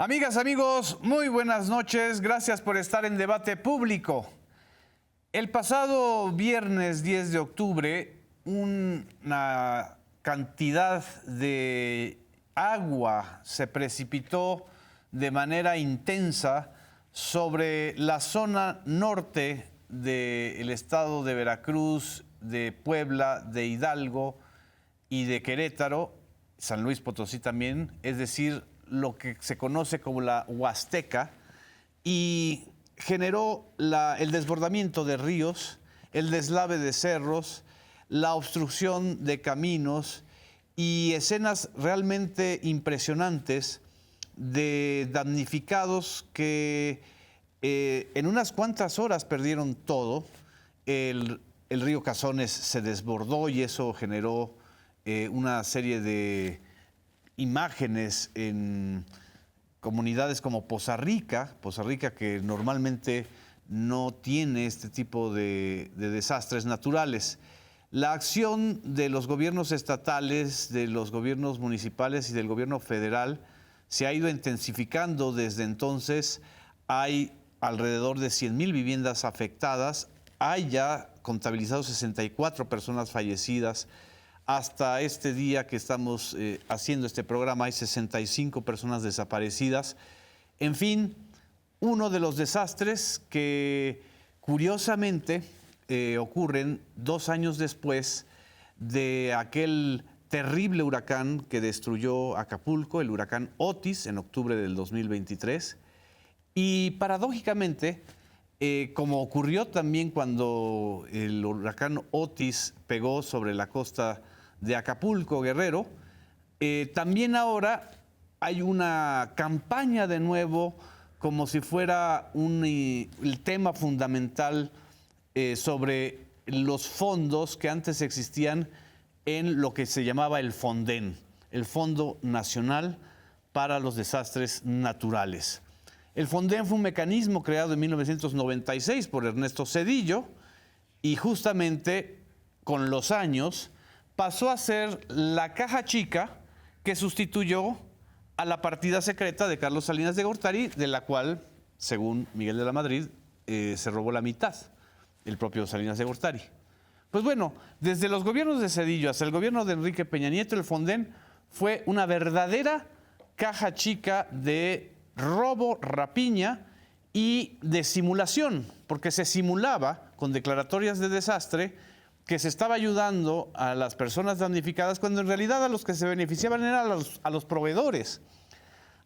Amigas, amigos, muy buenas noches. Gracias por estar en Debate Público. El pasado viernes 10 de octubre, una cantidad de agua se precipitó de manera intensa sobre la zona norte del estado de Veracruz, de Puebla, de Hidalgo y de Querétaro, San Luis Potosí también, es decir, lo que se conoce como la Huasteca, y generó el desbordamiento de ríos, el deslave de cerros, la obstrucción de caminos y escenas realmente impresionantes de damnificados que en unas cuantas horas perdieron todo. El río Cazones se desbordó y eso generó una serie de imágenes en comunidades como Poza Rica que normalmente no tiene este tipo de desastres naturales. La acción de los gobiernos estatales, de los gobiernos municipales y del gobierno federal se ha ido intensificando desde entonces. Hay alrededor de 100,000 viviendas afectadas, hay ya contabilizados 64 personas fallecidas. Hasta este día que estamos haciendo este programa hay 65 personas desaparecidas. En fin, uno de los desastres que curiosamente ocurren 2 años después de aquel terrible huracán que destruyó Acapulco, el huracán Otis, en octubre del 2023. Y paradójicamente, como ocurrió también cuando el huracán Otis pegó sobre la costa de Acapulco, Guerrero, también ahora hay una campaña de nuevo, como si fuera el tema fundamental sobre los fondos que antes existían en lo que se llamaba el Fonden, el Fondo Nacional para los Desastres Naturales. El Fonden fue un mecanismo creado en 1996 por Ernesto Zedillo y justamente con los años pasó a ser la caja chica que sustituyó a la partida secreta de Carlos Salinas de Gortari, de la cual, según Miguel de la Madrid, se robó la mitad, el propio Salinas de Gortari. Pues bueno, desde los gobiernos de Zedillo hasta el gobierno de Enrique Peña Nieto, el Fonden fue una verdadera caja chica de robo, rapiña y de simulación, porque se simulaba con declaratorias de desastre que se estaba ayudando a las personas damnificadas, cuando en realidad a los que se beneficiaban eran a los proveedores,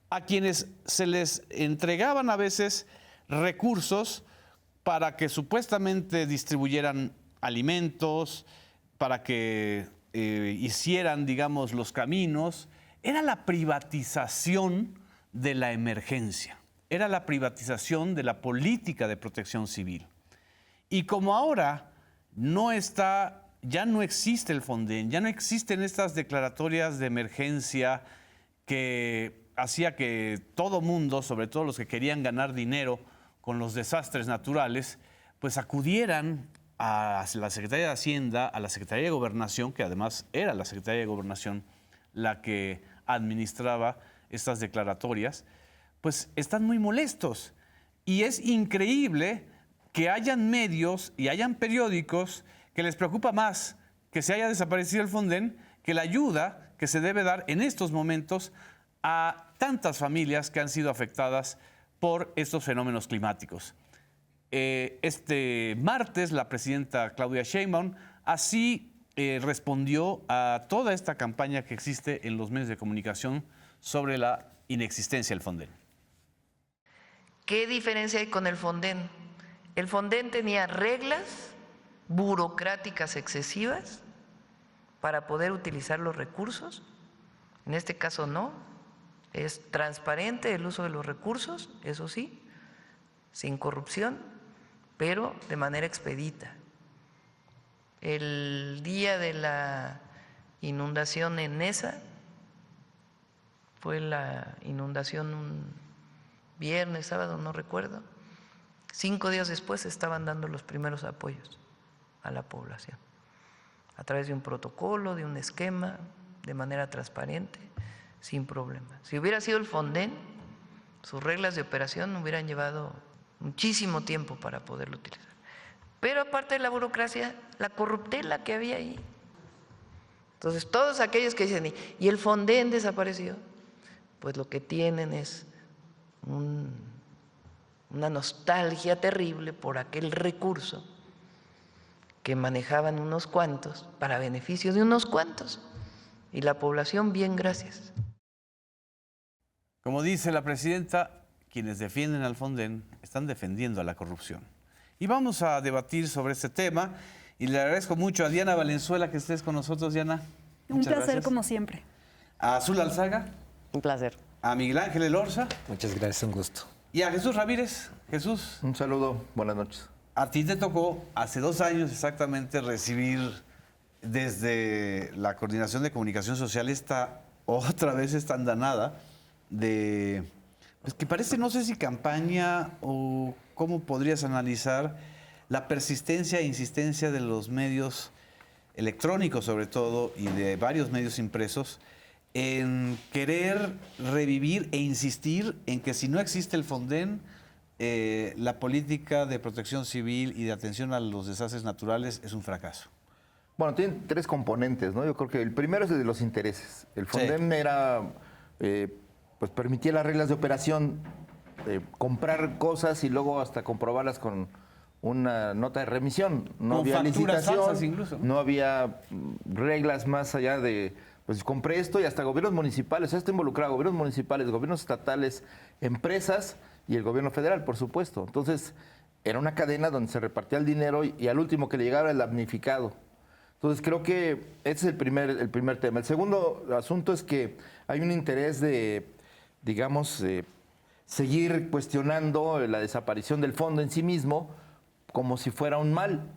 a quienes se les entregaban a veces recursos para que supuestamente distribuyeran alimentos, para que hicieran, digamos, los caminos. Era la privatización de la emergencia, era la privatización de la política de protección civil. Y como ahora ya no existe el Fonden, ya no existen estas declaratorias de emergencia que hacía que todo mundo, sobre todo los que querían ganar dinero con los desastres naturales, pues acudieran a la Secretaría de Hacienda, a la Secretaría de Gobernación, que además era la Secretaría de Gobernación la que administraba estas declaratorias, pues están muy molestos. Y es increíble que hayan medios y hayan periódicos que les preocupa más que se haya desaparecido el Fonden que la ayuda que se debe dar en estos momentos a tantas familias que han sido afectadas por estos fenómenos climáticos. Este martes la presidenta Claudia Sheinbaum así respondió a toda esta campaña que existe en los medios de comunicación sobre la inexistencia del Fonden. ¿Qué diferencia hay con el Fonden? El Fonden tenía reglas burocráticas excesivas para poder utilizar los recursos. En este caso no. Es transparente el uso de los recursos, eso sí, sin corrupción, pero de manera expedita. El día de la inundación en Nesa, fue la inundación un viernes, sábado, no recuerdo. 5 días después estaban dando los primeros apoyos a la población, a través de un protocolo, de un esquema, de manera transparente, sin problema. Si hubiera sido el Fonden, sus reglas de operación hubieran llevado muchísimo tiempo para poderlo utilizar. Pero aparte de la burocracia, la corruptela que había ahí. Entonces, todos aquellos que dicen, ¿y el Fonden desapareció? Pues lo que tienen es una nostalgia terrible por aquel recurso que manejaban unos cuantos para beneficio de unos cuantos. Y la población, bien, gracias. Como dice la presidenta, quienes defienden al Fonden están defendiendo a la corrupción. Y vamos a debatir sobre este tema. Y le agradezco mucho a Diana Valenzuela que estés con nosotros, Diana. Un placer, gracias. como siempre. A Azul Alzaga. Un placer. A Miguel Ángel Elorza. Muchas gracias, un gusto. Y a Jesús Ramírez. Jesús. Un saludo, buenas noches. A ti te tocó hace 2 años exactamente recibir desde la Coordinación de Comunicación Social otra vez esta andanada de, pues que parece, no sé si campaña o cómo podrías analizar la persistencia e insistencia de los medios electrónicos sobre todo y de varios medios impresos en querer revivir e insistir en que si no existe el Fonden, la política de protección civil y de atención a los desastres naturales es un fracaso. Bueno, tienen 3 componentes, ¿no? Yo creo que el primero es el de los intereses. El Fonden era, pues permitía las reglas de operación, comprar cosas y luego hasta comprobarlas con una nota de remisión. No Con había facturas licitación, falsas incluso. no había reglas más allá de, pues compré esto y hasta gobiernos municipales, esto involucraba gobiernos municipales, gobiernos estatales, empresas y el gobierno federal, por supuesto. Entonces, era una cadena donde se repartía el dinero y al último que le llegaba el damnificado. Entonces, creo que ese es el primer tema. El segundo asunto es que hay un interés de, digamos, seguir cuestionando la desaparición del fondo en sí mismo como si fuera un mal.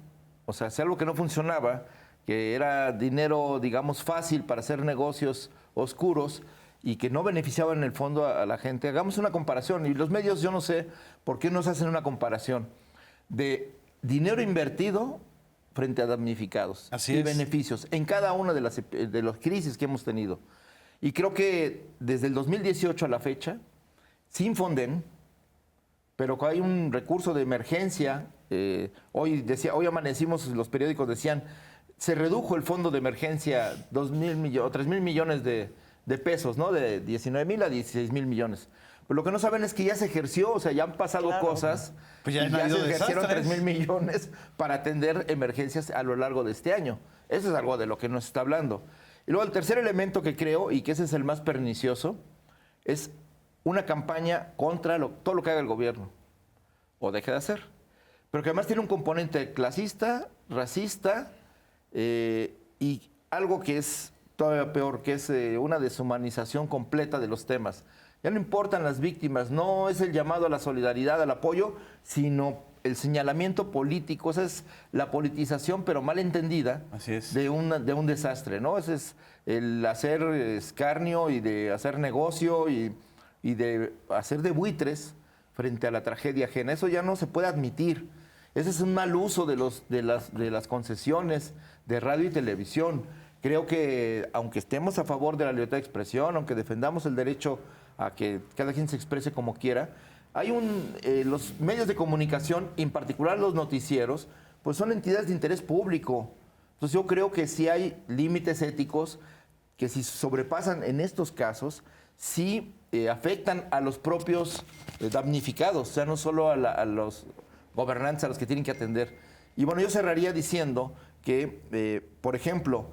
O sea, si algo que no funcionaba, que era dinero, digamos, fácil para hacer negocios oscuros y que no beneficiaban en el fondo a la gente. Hagamos una comparación. Y los medios, yo no sé por qué no se hacen una comparación de dinero invertido frente a damnificados y beneficios en cada una de las crisis que hemos tenido. Y creo que desde el 2018 a la fecha, sin Fonden, pero hay un recurso de emergencia. Hoy amanecimos, los periódicos decían, se redujo el fondo de emergencia 3,000 millones de pesos, ¿no? De 19,000 a 16,000 millones. Pero lo que no saben es que ya se ejerció, o sea, ya han pasado cosas, pues y ya se ejercieron desastres. 3,000 millones para atender emergencias a lo largo de este año. Eso es algo de lo que nos está hablando. Y luego el tercer elemento que creo, y que ese es el más pernicioso, es una campaña contra todo lo que haga el gobierno, o deje de hacer. Pero que además tiene un componente clasista, racista, y algo que es todavía peor, que es una deshumanización completa de los temas. Ya no importan las víctimas, no es el llamado a la solidaridad, al apoyo, sino el señalamiento político. Esa es la politización, pero mal entendida, Así es. de un desastre, ¿no? Ese es el hacer escarnio y de hacer negocio y de hacer de buitres frente a la tragedia ajena. Eso ya no se puede admitir. Ese es un mal uso de las concesiones de radio y televisión. Creo que, aunque estemos a favor de la libertad de expresión, aunque defendamos el derecho a que cada quien se exprese como quiera, los medios de comunicación, en particular los noticieros, pues son entidades de interés público. Entonces yo creo que sí hay límites éticos que si sobrepasan en estos casos, sí afectan a los propios damnificados, o sea, no solo a los gobernantes a los que tienen que atender. Y bueno, yo cerraría diciendo que, por ejemplo,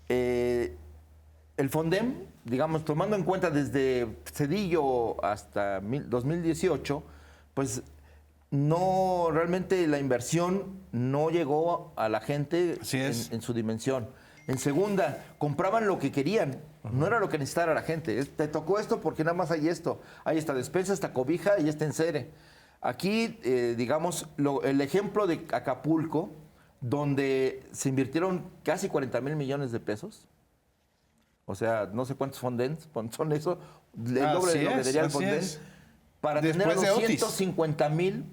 el Fonden, digamos, tomando en cuenta desde Zedillo hasta 2018, pues no, realmente la inversión no llegó a la gente en su dimensión. En segunda, compraban lo que querían, no era lo que necesitara la gente. Te tocó esto porque nada más hay esto. Hay esta despensa, esta cobija y este enseres. Aquí, digamos, el ejemplo de Acapulco, donde se invirtieron casi 40,000 millones de pesos. O sea, no sé cuántos Fondens son eso, el doble de lo que daría el Fonden, para tener a 250,000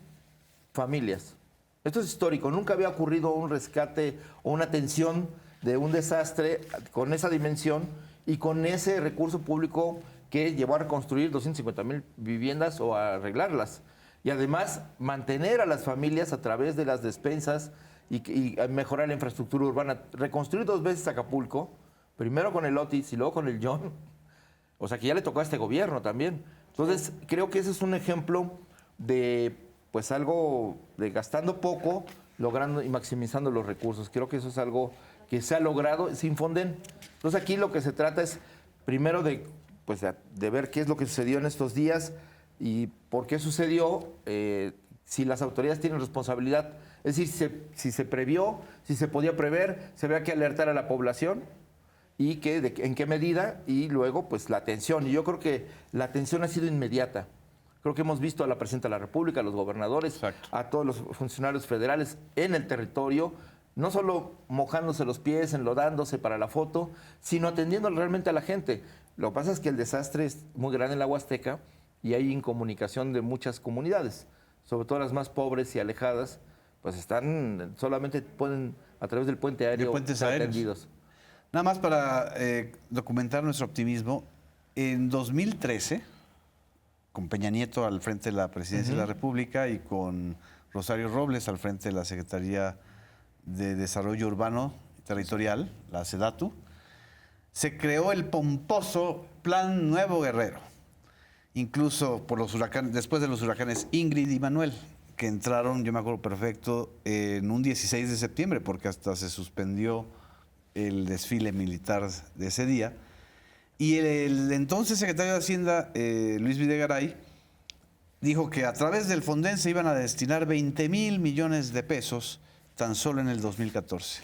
familias. Esto es histórico, nunca había ocurrido un rescate o una atención de un desastre con esa dimensión y con ese recurso público que llevó a reconstruir 250,000 viviendas o a arreglarlas. Y además mantener a las familias a través de las despensas y mejorar la infraestructura urbana. Reconstruir 2 veces Acapulco, primero con el Otis y luego con el John. O sea que ya le tocó a este gobierno también. Entonces creo que ese es un ejemplo de pues algo de gastando poco, logrando y maximizando los recursos. Creo que eso es algo que se ha logrado sin Fonden. Entonces aquí lo que se trata es primero de ver qué es lo que sucedió en estos días y por qué sucedió, si las autoridades tienen responsabilidad, es decir, si se previó, si se podía prever, se había que alertar a la población y en qué medida, y luego pues la atención. Y yo creo que la atención ha sido inmediata. Creo que hemos visto a la presidenta de la República, a los gobernadores, Exacto, a todos los funcionarios federales en el territorio, no solo mojándose los pies, enlodándose para la foto, sino atendiendo realmente a la gente. Lo que pasa es que el desastre es muy grande en la Huasteca y hay incomunicación de muchas comunidades, sobre todo las más pobres y alejadas, pues solamente pueden a través del puente aéreo ser atendidos. Nada más para documentar nuestro optimismo, en 2013, con Peña Nieto al frente de la Presidencia de la República y con Rosario Robles al frente de la Secretaría de Desarrollo Urbano y Territorial, la SEDATU, se creó el pomposo Plan Nuevo Guerrero, incluso por los huracanes, después de los huracanes Ingrid y Manuel, que entraron, yo me acuerdo perfecto, en un 16 de septiembre, porque hasta se suspendió el desfile militar de ese día. Y el entonces secretario de Hacienda, Luis Videgaray, dijo que a través del Fonden se iban a destinar 20,000 millones de pesos tan solo en el 2014.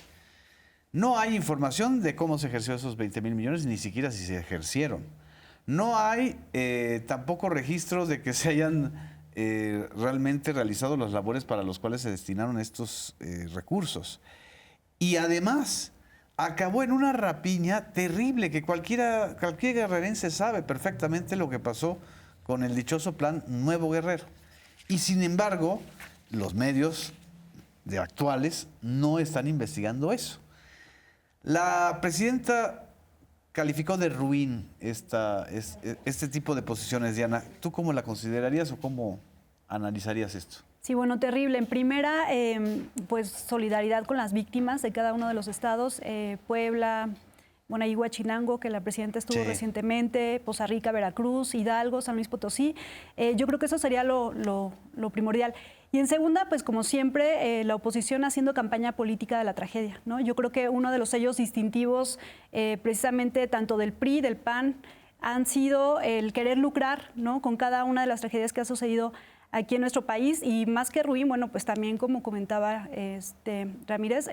No hay información de cómo se ejerció esos 20,000 millones, ni siquiera si se ejercieron. No hay tampoco registros de que se hayan realmente realizado las labores para los cuales se destinaron estos recursos. Y además acabó en una rapiña terrible que cualquier guerrerense sabe perfectamente lo que pasó con el dichoso Plan Nuevo Guerrero. Y sin embargo, los medios actuales no están investigando eso. La presidenta calificó de ruin este tipo de posiciones, Diana. ¿Tú cómo la considerarías o cómo analizarías esto? Sí, bueno, terrible. En primera, pues solidaridad con las víctimas de cada uno de los estados. Puebla, bueno, ahí Huachinango, que la presidenta estuvo recientemente, Poza Rica, Veracruz, Hidalgo, San Luis Potosí. Yo creo que eso sería lo primordial. Y en segunda, pues como siempre, la oposición haciendo campaña política de la tragedia, ¿no? Yo creo que uno de los sellos distintivos precisamente tanto del PRI, del PAN, han sido el querer lucrar, ¿no?, con cada una de las tragedias que ha sucedido aquí en nuestro país, y más que ruin, bueno, pues también, como comentaba Ramírez,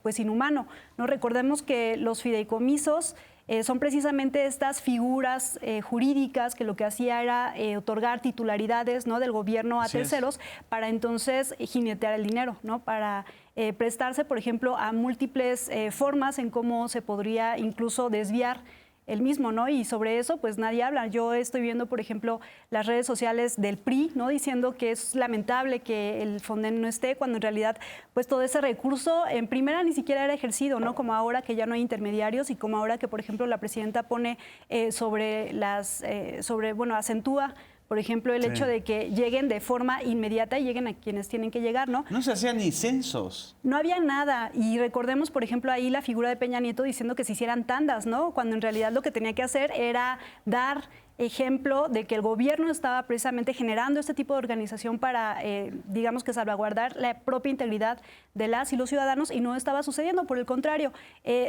pues inhumano, ¿no? Recordemos que los fideicomisos son precisamente estas figuras jurídicas que lo que hacía era otorgar titularidades, ¿no?, del gobierno a terceros para entonces jinetear el dinero, ¿no?, para prestarse, por ejemplo, a múltiples formas en cómo se podría incluso desviar el mismo, ¿no? Y sobre eso, pues nadie habla. Yo estoy viendo, por ejemplo, las redes sociales del PRI, ¿no?, diciendo que es lamentable que el Fonden no esté, cuando en realidad, pues todo ese recurso, en primera, ni siquiera era ejercido, ¿no? Como ahora que ya no hay intermediarios y como ahora que, por ejemplo, la presidenta pone acentúa, por ejemplo, el hecho de que lleguen de forma inmediata y lleguen a quienes tienen que llegar, ¿no? No se hacían ni censos. No había nada. Y recordemos, por ejemplo, ahí la figura de Peña Nieto diciendo que se hicieran tandas, ¿no?, cuando en realidad lo que tenía que hacer era dar ejemplo de que el gobierno estaba precisamente generando este tipo de organización para, digamos que salvaguardar la propia integridad de las y los ciudadanos, y no estaba sucediendo, por el contrario.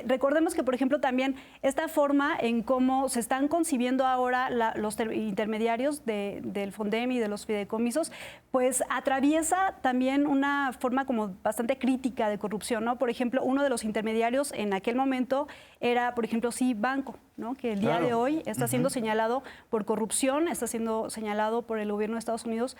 Recordemos que, por ejemplo, también esta forma en cómo se están concibiendo ahora los intermediarios del Fondem y de los fideicomisos, pues atraviesa también una forma como bastante crítica de corrupción, ¿no? Por ejemplo, uno de los intermediarios en aquel momento era, por ejemplo, Banco, ¿no?, que el día de hoy está siendo señalado por corrupción, está siendo señalado por el gobierno de Estados Unidos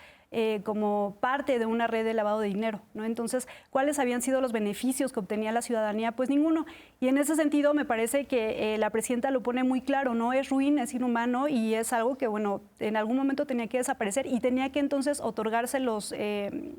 como parte de una red de lavado de dinero, ¿no? Entonces, ¿cuáles habían sido los beneficios que obtenía la ciudadanía? Pues ninguno. Y en ese sentido me parece que la presidenta lo pone muy claro, no es ruin, es inhumano, y es algo que, bueno, en algún momento tenía que desaparecer y tenía que entonces otorgarse los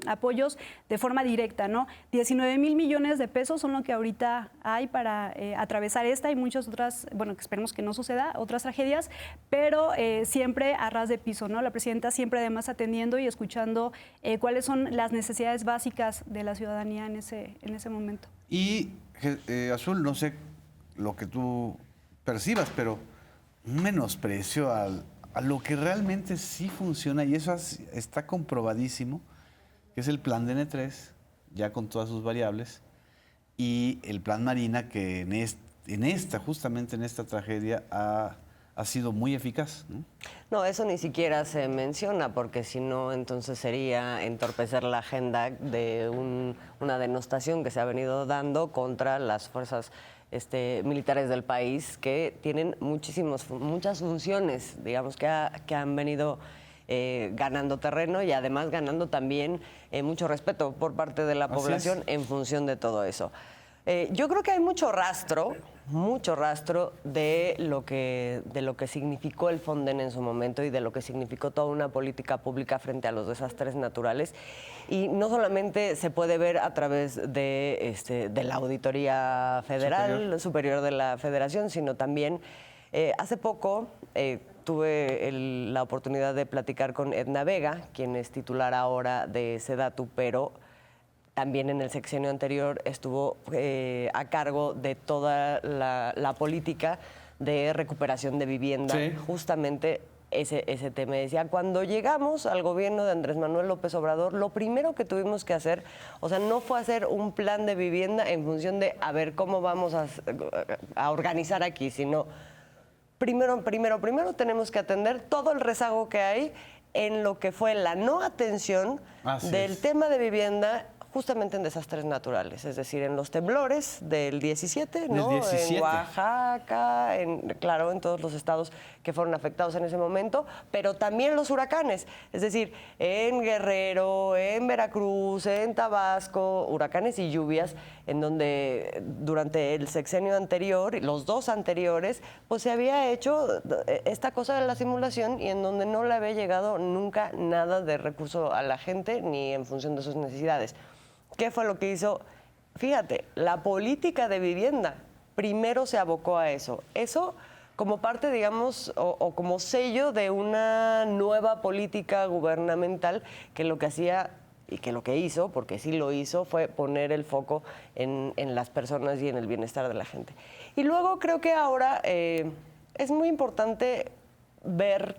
apoyos de forma directa, ¿no? 19,000 millones de pesos son lo que ahorita hay para atravesar esta y muchas otras, bueno, que esperemos esperemos que no suceda otras tragedias, pero siempre a ras de piso, ¿no? La presidenta siempre además atendiendo y escuchando cuáles son las necesidades básicas de la ciudadanía en ese momento. Y, Azul, no sé lo que tú percibas, pero un menosprecio a lo que realmente sí funciona, y eso está comprobadísimo, que es el plan de N3, ya con todas sus variables, y el plan Marina, que justamente en esta tragedia ha sido muy eficaz, ¿no? No, eso ni siquiera se menciona, porque si no, entonces sería entorpecer la agenda de una denostación que se ha venido dando contra las fuerzas militares del país, que tienen muchas funciones, digamos, que han venido ganando terreno y además ganando también mucho respeto por parte de la población en función de todo eso. Yo creo que hay mucho rastro de lo que significó el Fonden en su momento y de lo que significó toda una política pública frente a los desastres naturales. Y no solamente se puede ver a través de la Auditoría Federal, superior de la Federación, sino también hace poco tuve la oportunidad de platicar con Edna Vega, quien es titular ahora de SEDATU, pero también en el sexenio anterior estuvo a cargo de toda la política de recuperación de vivienda. Sí. Justamente ese tema. Decía, cuando llegamos al gobierno de Andrés Manuel López Obrador, lo primero que tuvimos que hacer, o sea, no fue hacer un plan de vivienda en función de a ver cómo vamos a organizar aquí, sino primero tenemos que atender todo el rezago que hay en lo que fue la no atención del tema de vivienda justamente en desastres naturales, es decir, en los temblores del 17, ¿no? En Oaxaca, claro, en todos los estados que fueron afectados en ese momento, pero también los huracanes, es decir, en Guerrero, en Veracruz, en Tabasco, huracanes y lluvias, en donde durante el sexenio anterior, los dos anteriores, pues se había hecho esta cosa de la simulación y en donde no le había llegado nunca nada de recurso a la gente ni en función de sus necesidades. ¿Qué fue lo que hizo? Fíjate, la política de vivienda primero se abocó a eso. Eso como parte, digamos, o como sello de una nueva política gubernamental que lo que hacía y que lo que hizo, porque sí lo hizo, fue poner el foco en las personas y en el bienestar de la gente. Y luego creo que ahora es muy importante ver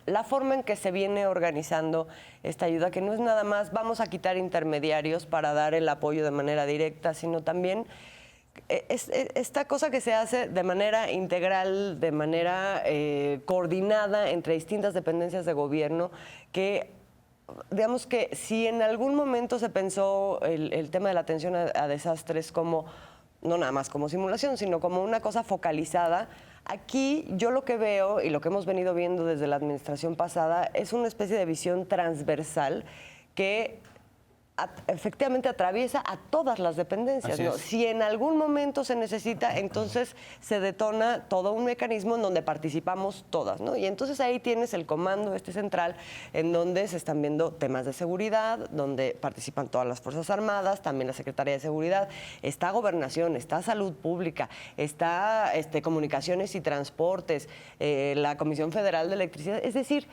la forma en que se viene organizando esta ayuda, que no es nada más vamos a quitar intermediarios para dar el apoyo de manera directa, sino también esta cosa que se hace de manera integral, de manera coordinada entre distintas dependencias de gobierno, que digamos que si en algún momento se pensó el tema de la atención a desastres como, no nada más como simulación, sino como una cosa focalizada, aquí yo lo que veo y lo que hemos venido viendo desde la administración pasada es una especie de visión transversal que efectivamente atraviesa a todas las dependencias, ¿no? Si en algún momento se necesita, entonces se detona todo un mecanismo en donde participamos todas, ¿no? Y entonces ahí tienes el comando central en donde se están viendo temas de seguridad, donde participan todas las Fuerzas Armadas, también la Secretaría de Seguridad, está Gobernación, está Salud Pública, está Comunicaciones y Transportes, la Comisión Federal de Electricidad, es decir,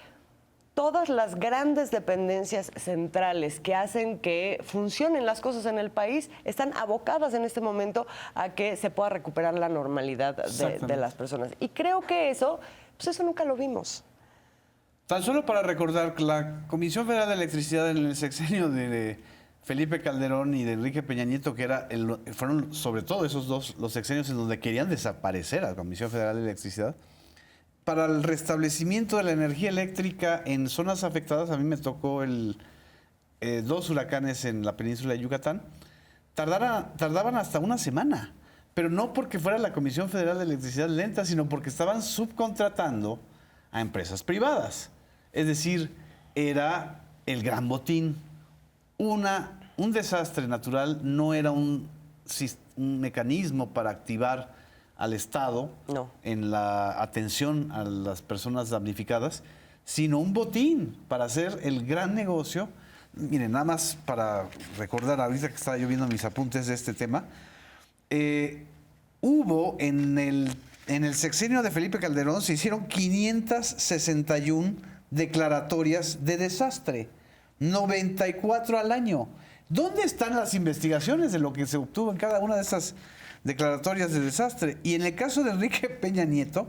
todas las grandes dependencias centrales que hacen que funcionen las cosas en el país están abocadas en este momento a que se pueda recuperar la normalidad de las personas. Y creo que eso nunca lo vimos. Tan solo para recordar que la Comisión Federal de Electricidad en el sexenio de Felipe Calderón y de Enrique Peña Nieto, que fueron sobre todo esos dos los sexenios en donde querían desaparecer a la Comisión Federal de Electricidad, para el restablecimiento de la energía eléctrica en zonas afectadas, a mí me tocó dos huracanes en la península de Yucatán, tardaban hasta una semana, pero no porque fuera la Comisión Federal de Electricidad lenta, sino porque estaban subcontratando a empresas privadas. Es decir, era el gran botín. Un desastre natural no era un mecanismo para activar al Estado en la atención a las personas damnificadas, sino un botín para hacer el gran negocio. Miren, nada más para recordar, ahorita que estaba yo viendo mis apuntes de este tema, hubo en el sexenio de Felipe Calderón, se hicieron 561 declaratorias de desastre, 94 al año. ¿Dónde están las investigaciones de lo que se obtuvo en cada una de esas declaratorias de desastre? Y en el caso de Enrique Peña Nieto,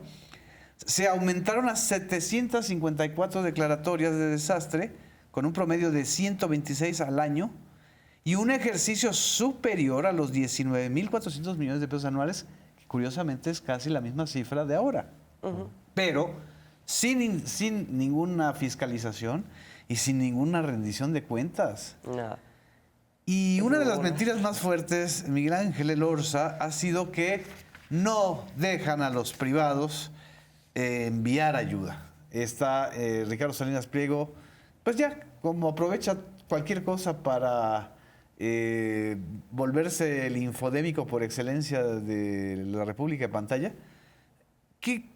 se aumentaron a 754 declaratorias de desastre, con un promedio de 126 al año, y un ejercicio superior a los 19.400 millones de pesos anuales, que curiosamente es casi la misma cifra de ahora. Pero sin ninguna fiscalización y sin ninguna rendición de cuentas. No. Y una de las mentiras más fuertes, Miguel Ángel Elorza, ha sido que no dejan a los privados enviar ayuda. Está Ricardo Salinas Pliego, pues ya como aprovecha cualquier cosa para volverse el infodémico por excelencia de la República de pantalla. ¿Qué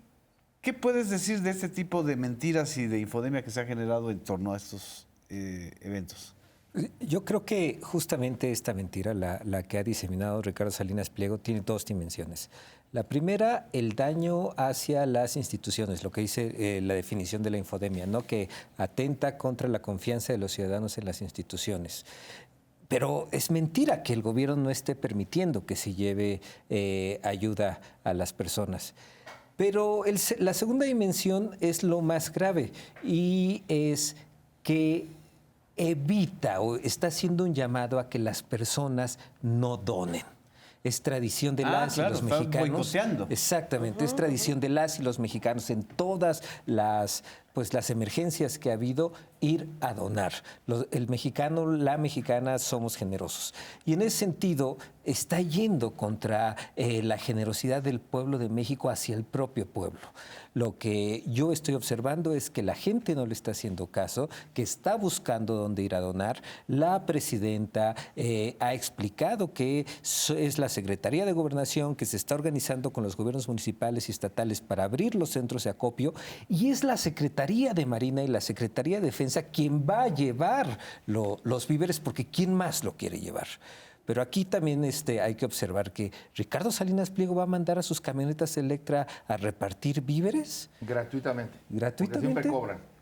puedes decir de este tipo de mentiras y de infodemia que se ha generado en torno a estos eventos? Yo creo que justamente esta mentira, la que ha diseminado Ricardo Salinas Pliego, tiene dos dimensiones. La primera, el daño hacia las instituciones, lo que dice la definición de la infodemia, ¿no? Que atenta contra la confianza de los ciudadanos en las instituciones. Pero es mentira que el gobierno no esté permitiendo que se lleve ayuda a las personas. Pero la segunda dimensión es lo más grave y es que evita o está haciendo un llamado a que las personas no donen. Es tradición de las y los mexicanos. Boicoteando. Exactamente, es tradición de las y los mexicanos en todas las emergencias que ha habido, ir a donar. El mexicano, la mexicana, somos generosos. Y en ese sentido, está yendo contra la generosidad del pueblo de México hacia el propio pueblo. Lo que yo estoy observando es que la gente no le está haciendo caso, que está buscando dónde ir a donar. La presidenta ha explicado que es la Secretaría de Gobernación que se está organizando con los gobiernos municipales y estatales para abrir los centros de acopio, y es la Secretaría de Marina y la Secretaría de Defensa quien va a llevar los víveres, porque ¿quién más lo quiere llevar? Pero aquí también hay que observar que Ricardo Salinas Pliego va a mandar a sus camionetas Electra a repartir víveres. Gratuitamente. ¿Gratuitamente? Porque siempre cobran.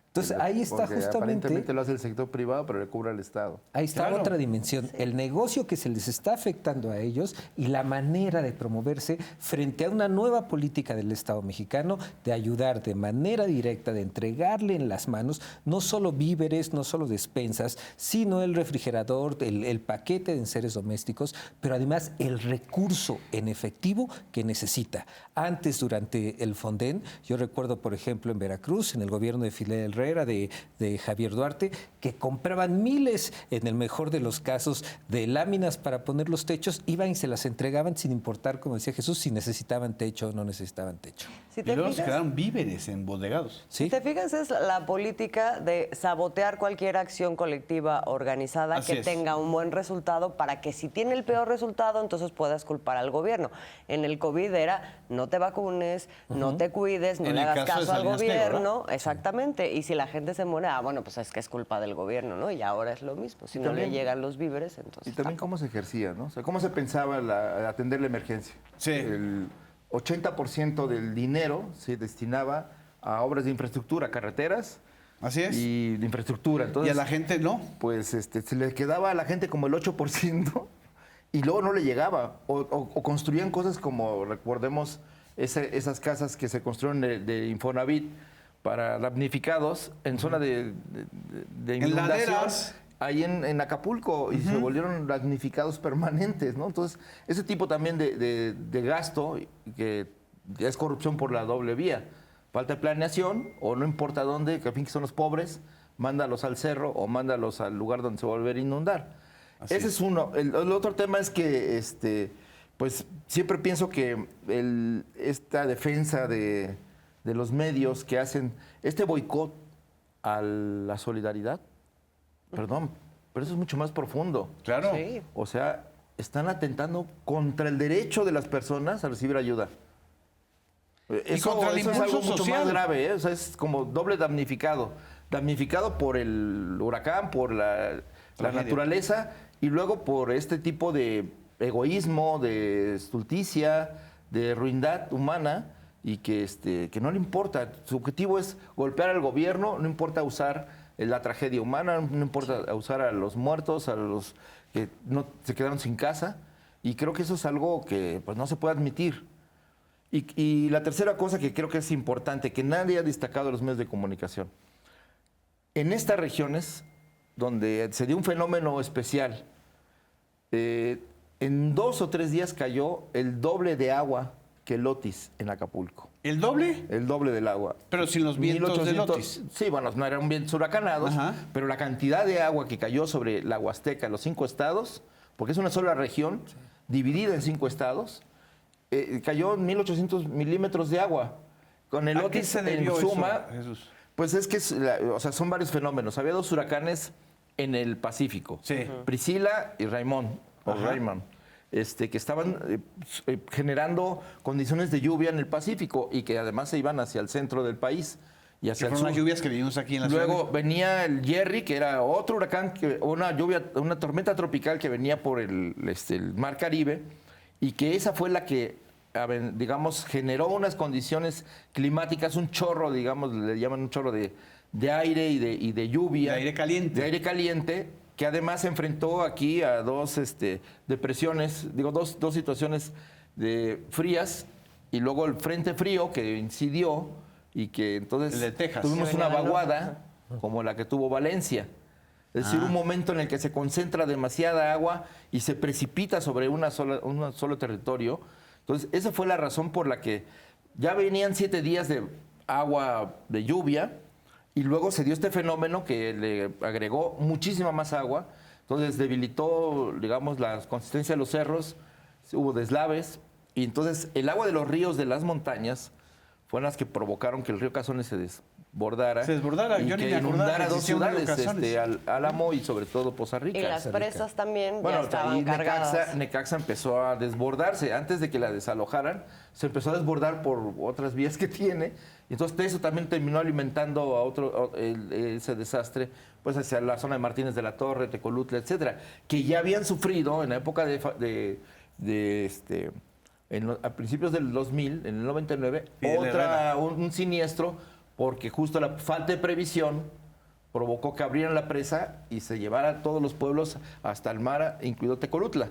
Entonces ahí está Porque justamente... aparentemente lo hace el sector privado, pero le cobra el Estado. Ahí está Claro. otra dimensión, el negocio que se les está afectando a ellos y la manera de promoverse frente a una nueva política del Estado mexicano de ayudar de manera directa, de entregarle en las manos no solo víveres, no solo despensas, sino el refrigerador, el paquete de enseres domésticos, pero además el recurso en efectivo que necesita. Antes, durante el Fonden, yo recuerdo, por ejemplo, en Veracruz, en el gobierno de Fidel Herrera, de Javier Duarte, que compraban miles, en el mejor de los casos, de láminas para poner los techos, iban y se las entregaban sin importar, como decía Jesús, si necesitaban techo o no necesitaban techo. Si Y te luego se fijas, quedaron víveres embodegados. ¿Sí? si te fijas, es la política de sabotear cualquier acción colectiva organizada Así que es. tenga un buen resultado, para que si tiene el peor resultado, entonces puedas culpar al gobierno. En el COVID era no te vacunes, no te cuides, no En le el hagas caso de caso al Salinas Pliego, gobierno. Exactamente. Y si la gente se muere, bueno, pues es que es culpa del gobierno, ¿no? Y ahora es lo mismo. Si Y no le también- llegan los víveres, entonces Y también tampoco. cómo se ejercía, ¿no? O sea, cómo se pensaba atender la emergencia. Sí. El 80% del dinero se destinaba a obras de infraestructura, carreteras Así es. y de infraestructura. Y Entonces, a la gente no. pues se le quedaba a la gente como el 8% y luego no le llegaba. O construían cosas como, recordemos, esas casas que se construyeron de Infonavit para damnificados en zona de inundación. laderas. Ahí en Acapulco, y se volvieron damnificados permanentes, ¿no? Entonces, ese tipo también de gasto, que es corrupción por la doble vía. Falta de planeación, o no importa dónde, que al fin que son los pobres, mándalos al cerro o mándalos al lugar donde se va a volver a inundar. Así Ese es uno. El otro tema es que, pues, siempre pienso que esta defensa de los medios que hacen este boicot a la solidaridad, perdón, pero eso es mucho más profundo. Claro. Sí. O sea, están atentando contra el derecho de las personas a recibir ayuda. Eso, contra el eso es impulso algo mucho social. más grave, ¿eh? O sea, es como doble damnificado. Damnificado por el huracán, por la Tragedia. naturaleza, y luego por este tipo de egoísmo, de estulticia, de ruindad humana y que no le importa. Su objetivo es golpear al gobierno, no importa usar la tragedia humana, no importa usar a los muertos, a los que no se quedaron sin casa. Y creo que eso es algo que pues, no se puede admitir. Y la tercera cosa que creo que es importante, que nadie ha destacado en los medios de comunicación. En estas regiones, donde se dio un fenómeno especial, en 2 o 3 días cayó el doble de agua que el Otis en Acapulco. ¿El doble? El doble del agua. Pero sin los vientos del Otis. Sí, bueno, no eran vientos huracanados, Ajá. pero la cantidad de agua que cayó sobre la Huasteca, los 5 estados, porque es una sola región, dividida en 5 estados, cayó 1.800 milímetros de agua. Con el ¿A qué Otis se en debió suma, eso, Jesús? pues es que son varios fenómenos. Había 2 huracanes en el Pacífico, Sí. Priscila y Raymond, Ajá. que estaban generando condiciones de lluvia en el Pacífico y que además se iban hacia el centro del país y Que hacia el fueron sur. unas lluvias que vivimos aquí en la ciudad. Luego venía el Jerry, que era otro huracán, una tormenta tropical que venía por el Mar Caribe y que esa fue la que, digamos, generó unas condiciones climáticas, un chorro, digamos, le llaman un chorro de aire y de lluvia. De aire caliente. De aire caliente, que además se enfrentó aquí a 2 depresiones, dos situaciones frías y luego el frente frío que incidió y que entonces El de Texas. tuvimos Que una venía del vaguada como la que tuvo Valencia. Es decir, un momento en el que se concentra demasiada agua y se precipita sobre un solo territorio. Entonces, esa fue la razón por la que ya venían 7 días de agua, de lluvia, y luego se dio este fenómeno que le agregó muchísima más agua. Entonces, debilitó, digamos, la consistencia de los cerros, hubo deslaves, y entonces el agua de los ríos de las montañas fueron las que provocaron que el río Cazones se desbordara. Se desbordara, y yo ni que me acordaba inundara que 2 existía un río ciudades, Cazones. Álamo y sobre todo Poza Rica. Y las Rica. presas también Bueno, ya estaban ahí cargadas. Necaxa empezó a desbordarse. Antes de que la desalojaran, se empezó a desbordar por otras vías que tiene. Y entonces eso también terminó alimentando ese desastre pues hacia la zona de Martínez de la Torre, Tecolutla, etcétera, que ya habían sufrido en la época a principios del 2000, en el 99, Fidel Herrera. un siniestro, porque justo la falta de previsión provocó que abrieran la presa y se llevara a todos los pueblos hasta el mar, incluido Tecolutla.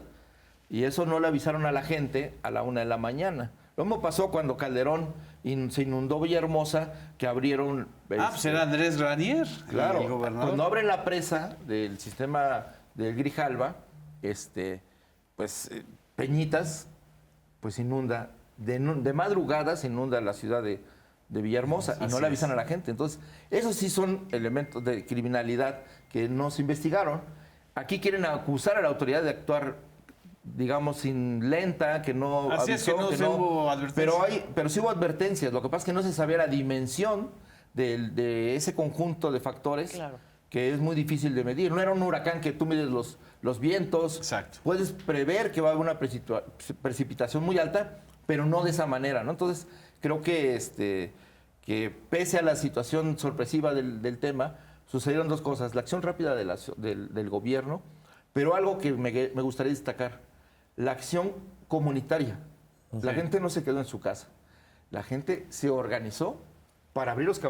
Y eso no le avisaron a la gente a la 1 de la mañana. Lo mismo pasó cuando Calderón se inundó Villahermosa, que abrieron... Pues era Andrés Granier, Claro, el gobernador. cuando abren la presa del sistema del Grijalba, Peñitas, pues inunda, de madrugada se inunda la ciudad de Villahermosa y no Así le avisan es. a la gente. Entonces, esos sí son elementos de criminalidad que no se investigaron. Aquí quieren acusar a la autoridad de actuar, digamos, sin lenta, que no Así es, que no se hubo advertencias. pero sí hubo advertencias. Lo que pasa es que no se sabía la dimensión de ese conjunto de factores. Claro. Que es muy difícil de medir. No era un huracán que tú mides los vientos. Exacto. Puedes prever que va a haber una precipitación muy alta, pero no de esa manera, ¿no? Entonces, creo que pese a la situación sorpresiva del tema, sucedieron 2 cosas. La acción rápida del gobierno, pero algo que me gustaría destacar, la acción comunitaria. La gente no se quedó en su casa. La gente se organizó para abrir los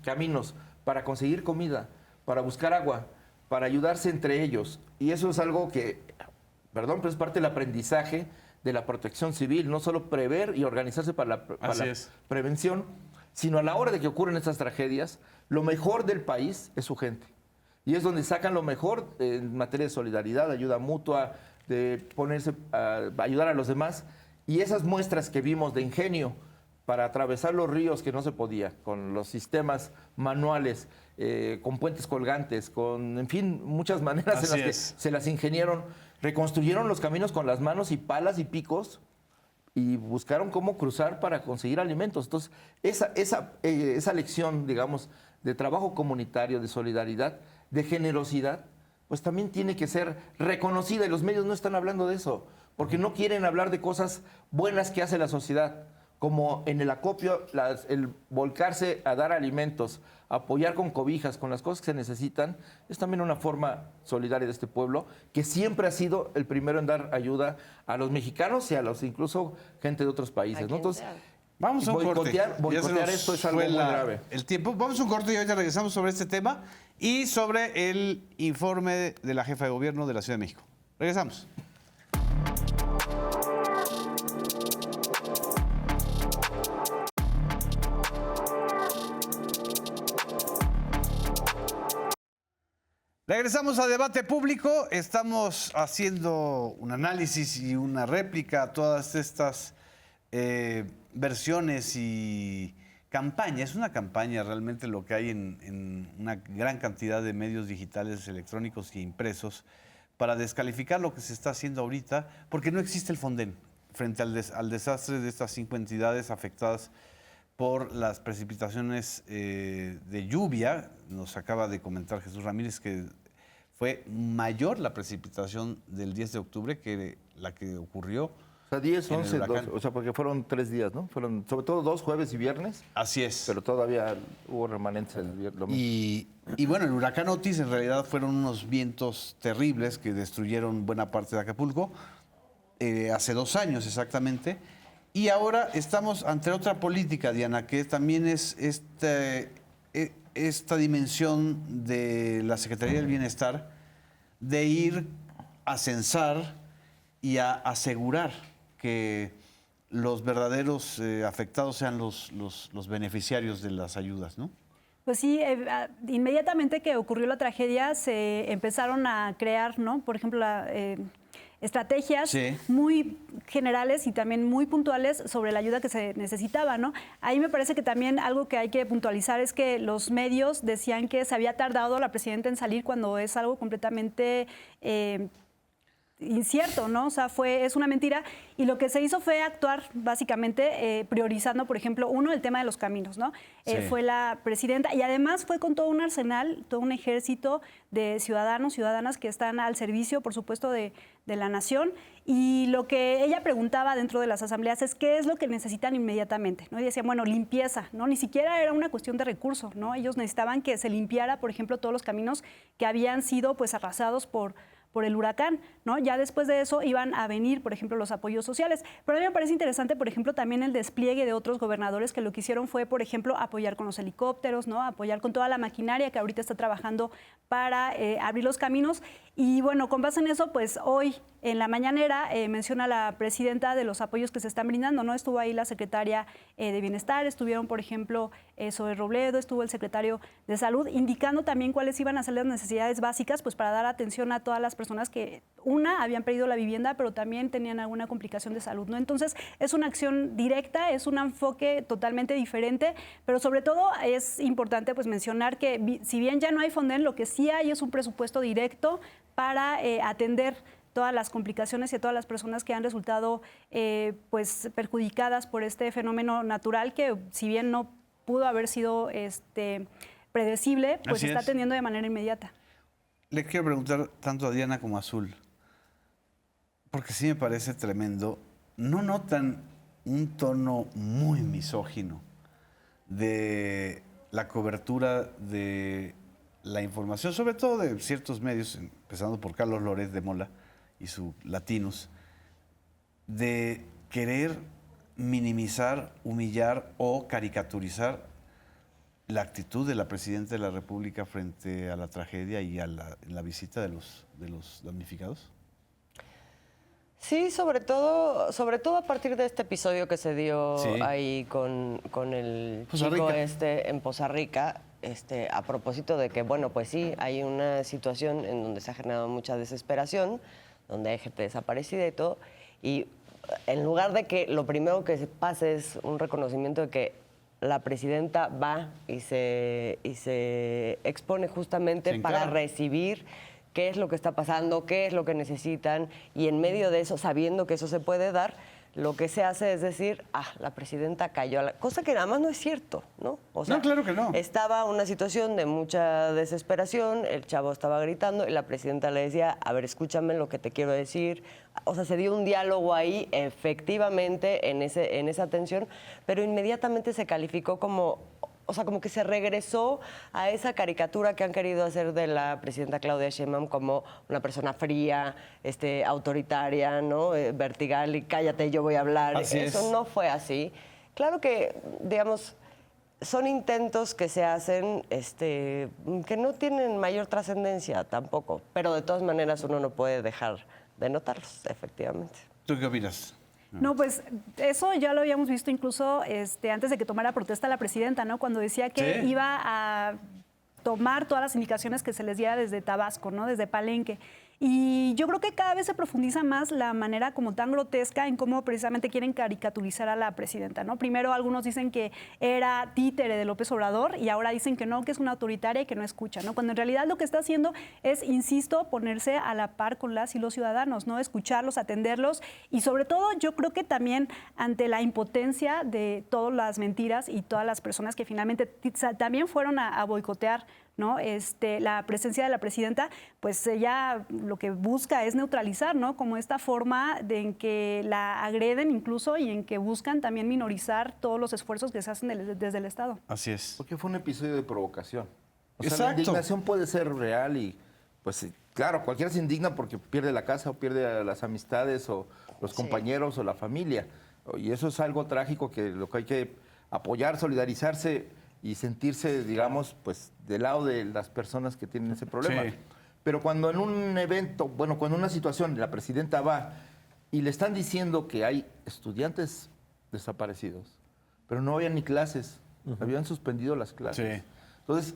caminos, para conseguir comida, para buscar agua, para ayudarse entre ellos. Y eso es algo que, perdón, pero es parte del aprendizaje de la protección civil, no solo prever y organizarse para la Así es. prevención, sino a la hora de que ocurren estas tragedias, lo mejor del país es su gente. Y es donde sacan lo mejor en materia de solidaridad, ayuda mutua, de ponerse a ayudar a los demás. Y esas muestras que vimos de ingenio para atravesar los ríos que no se podía, con los sistemas manuales, con puentes colgantes, con, en fin, muchas maneras Así en las que es. se las ingeniaron, reconstruyeron los caminos con las manos y palas y picos y buscaron cómo cruzar para conseguir alimentos. Entonces, esa lección, digamos, de trabajo comunitario, de solidaridad, de generosidad, pues también tiene que ser reconocida, y los medios no están hablando de eso, porque no quieren hablar de cosas buenas que hace la sociedad, como en el acopio, el volcarse a dar alimentos, apoyar con cobijas, con las cosas que se necesitan, es también una forma solidaria de este pueblo, que siempre ha sido el primero en dar ayuda a los mexicanos y a los incluso gente de otros países, ¿no? Entonces, vamos a un corte. boicotear esto es algo muy grave. El tiempo. Vamos a un corte y ahorita regresamos sobre este tema y sobre el informe de la jefa de gobierno de la Ciudad de México. Regresamos. Regresamos a Debate Público. Estamos haciendo un análisis y una réplica a todas estas versiones y campañas. Es una campaña realmente lo que hay en una gran cantidad de medios digitales, electrónicos y impresos para descalificar lo que se está haciendo ahorita, porque no existe el Fonden frente al desastre de estas 5 entidades afectadas por las precipitaciones de lluvia. Nos acaba de comentar Jesús Ramírez que fue mayor la precipitación del 10 de octubre que la que ocurrió. O sea, 10, en el 11, huracán. 12, o sea, porque fueron 3 días, ¿no? Fueron sobre todo 2 jueves y viernes, Así es. pero todavía hubo remanentes el viernes. Y bueno, el huracán Otis en realidad fueron unos vientos terribles que destruyeron buena parte de Acapulco, hace 2 años exactamente. Y ahora estamos ante otra política, Diana, que también es esta dimensión de la Secretaría del Bienestar de ir a censar y a asegurar que los verdaderos afectados sean los beneficiarios de las ayudas, ¿no? Pues sí, inmediatamente que ocurrió la tragedia se empezaron a crear, ¿no? Por ejemplo, estrategias Sí. muy generales y también muy puntuales sobre la ayuda que se necesitaba, ¿no? Ahí me parece que también algo que hay que puntualizar es que los medios decían que se había tardado la presidenta en salir cuando es algo completamente incierto, ¿no? O sea, es una mentira. Y lo que se hizo fue actuar básicamente priorizando, por ejemplo, el tema de los caminos, ¿no? Sí. Fue la presidenta y además fue con todo un arsenal, todo un ejército de ciudadanos, ciudadanas que están al servicio, por supuesto, de la nación. Y lo que ella preguntaba dentro de las asambleas es qué es lo que necesitan inmediatamente, ¿no? Y decían, bueno, limpieza, ¿no? Ni siquiera era una cuestión de recursos, ¿no? Ellos necesitaban que se limpiara, por ejemplo, todos los caminos que habían sido, pues, arrasados por el huracán, ¿no? Ya después de eso iban a venir, por ejemplo, los apoyos sociales. Pero a mí me parece interesante, por ejemplo, también el despliegue de otros gobernadores que lo que hicieron fue, por ejemplo, apoyar con los helicópteros, ¿no? Apoyar con toda la maquinaria que ahorita está trabajando para abrir los caminos. Y bueno, con base en eso, pues hoy en la mañanera menciona la presidenta de los apoyos que se están brindando, ¿no? Estuvo ahí la secretaria de Bienestar, estuvieron, por ejemplo, Zoe Robledo, estuvo el secretario de Salud, indicando también cuáles iban a ser las necesidades básicas, pues para dar atención a todas las personas que, habían perdido la vivienda, pero también tenían alguna complicación de salud, ¿no? Entonces, es una acción directa, es un enfoque totalmente diferente, pero sobre todo es importante pues mencionar que si bien ya no hay Fonden, lo que sí hay es un presupuesto directo para atender todas las complicaciones y a todas las personas que han resultado pues perjudicadas por este fenómeno natural que, si bien no pudo haber sido predecible, pues Así se está es. atendiendo de manera inmediata. Le quiero preguntar tanto a Diana como a Azul, porque sí me parece tremendo. ¿No notan un tono muy misógino de la cobertura de la información, sobre todo de ciertos medios, empezando por Carlos Loret de Mola y su Latinos, de querer minimizar, humillar o caricaturizar la actitud de la presidenta de la República frente a la tragedia y a la visita de los damnificados? Sí, sobre todo a partir de este episodio que se dio Sí. ahí con el Poza chico Rica. en Poza Rica, a propósito de que, bueno, pues sí, hay una situación en donde se ha generado mucha desesperación, donde hay gente desaparecida y todo, y en lugar de que lo primero que se pase es un reconocimiento de que la presidenta va y se expone justamente Se para encara. recibir qué es lo que está pasando, qué es lo que necesitan, y en medio de eso, sabiendo que eso se puede dar, lo que se hace es decir, la presidenta cayó a la... Cosa que nada más no es cierto, ¿no? O sea, No, claro que no. estaba una situación de mucha desesperación, el chavo estaba gritando y la presidenta le decía, a ver, escúchame lo que te quiero decir. O sea, se dio un diálogo ahí, efectivamente, en esa tensión, pero inmediatamente se calificó como... O sea, como que se regresó a esa caricatura que han querido hacer de la presidenta Claudia Sheinbaum como una persona fría, autoritaria, ¿no? Vertical y cállate, yo voy a hablar. Así Eso es. no fue así. Claro que, digamos, son intentos que se hacen que no tienen mayor trascendencia tampoco, pero de todas maneras uno no puede dejar de notarlos, efectivamente. ¿Tú qué opinas? No, pues eso ya lo habíamos visto incluso antes de que tomara protesta la presidenta, ¿no? Cuando decía que Sí. iba a tomar todas las indicaciones que se les diera desde Tabasco, ¿no? Desde Palenque. Y yo creo que cada vez se profundiza más la manera como tan grotesca en cómo precisamente quieren caricaturizar a la presidenta, ¿no? Primero algunos dicen que era títere de López Obrador y ahora dicen que no, que es una autoritaria y que no escucha, ¿no? Cuando en realidad lo que está haciendo es, insisto, ponerse a la par con las y los ciudadanos, ¿no? Escucharlos, atenderlos y sobre todo yo creo que también ante la impotencia de todas las mentiras y todas las personas que finalmente también fueron a boicotear, ¿no? La presencia de la presidenta, pues ella lo que busca es neutralizar, ¿no? Como esta forma en que la agreden incluso y en que buscan también minorizar todos los esfuerzos que se hacen desde el Estado. Así es. Porque fue un episodio de provocación. O sea, Exacto. la indignación puede ser real y, pues, claro, cualquiera se indigna porque pierde la casa o pierde las amistades o los compañeros o la familia. Y eso es algo trágico que lo que hay que apoyar, solidarizarse y sentirse, digamos, pues, del lado de las personas que tienen ese problema. Sí. Pero cuando en un evento, bueno, cuando en una situación la presidenta va y le están diciendo que hay estudiantes desaparecidos, pero no había ni clases, habían suspendido las clases. Sí. Entonces,